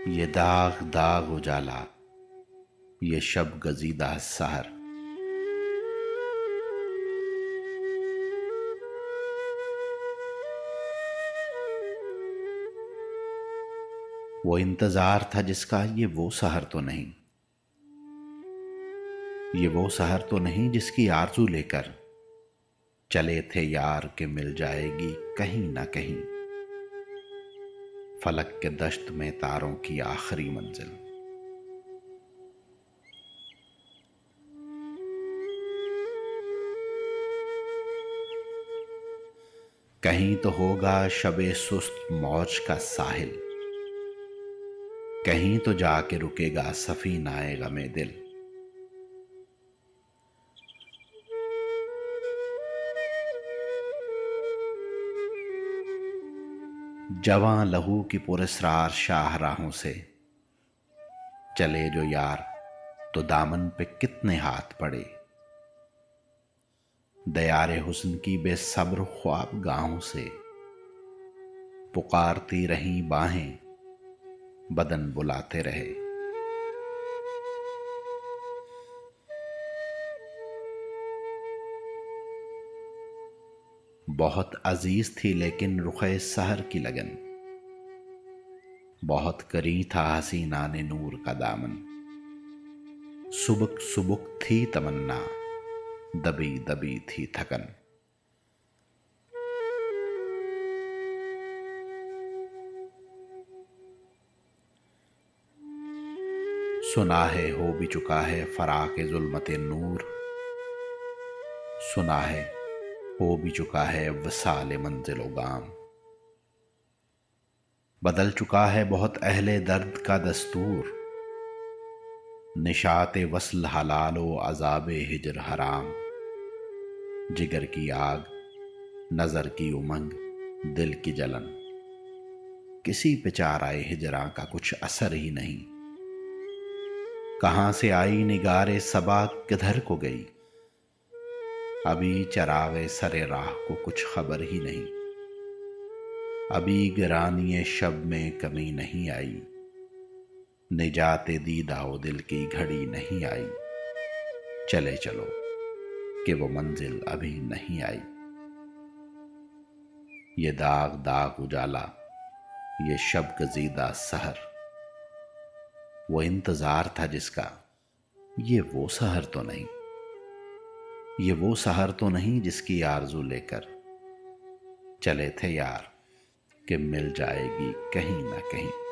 یہ داغ داغ اجالا، یہ شب گزیدہ سحر، وہ انتظار تھا جس کا، یہ وہ سحر تو نہیں، یہ وہ سحر تو نہیں جس کی آرزو لے کر چلے تھے یار کہ مل جائے گی کہیں نہ کہیں، فلک کے دشت میں تاروں کی آخری منزل۔ کہیں تو ہوگا شب سست موج کا ساحل، کہیں تو جا کے رکے گا سفینہ غم دل۔ جواں لہو کی پراسرار شاہراہوں سے چلے جو یار تو دامن پہ کتنے ہاتھ پڑے، دیار حسن کی بے صبر خواب گاہوں سے پکارتی رہیں باہیں، بدن بلاتے رہے۔ بہت عزیز تھی لیکن رخ سحر کی لگن، بہت قریب تھا حسینہ نے نور کا دامن، سبک سبک تھی تمنا، دبی دبی تھی تھکن۔ سنا ہے ہو بھی چکا ہے فراق ظلمت نور، سنا ہے ہو بھی چکا ہے وصال منزل و گام، بدل چکا ہے بہت اہل درد کا دستور، نشاط وصل حلال و عذاب ہجر حرام، جگر کی آگ، نظر کی امنگ، دل کی جلن، کسی پہ چارۂ ہجراں کا کچھ اثر ہی نہیں، کہاں سے آئی نگار صبا کدھر کو گئی، ابھی چراغ سر راہ کو کچھ خبر ہی نہیں، ابھی گرانی شب میں کمی نہیں آئی، نجات دیدہ و دل کی گھڑی نہیں آئی، چلے چلو کہ وہ منزل ابھی نہیں آئی۔ یہ داغ داغ اجالا، یہ شب گزیدہ سحر، وہ انتظار تھا جس کا، یہ وہ سحر تو نہیں، یہ وہ سحر تو نہیں جس کی آرزو لے کر چلے تھے یار کہ مل جائے گی کہیں نہ کہیں۔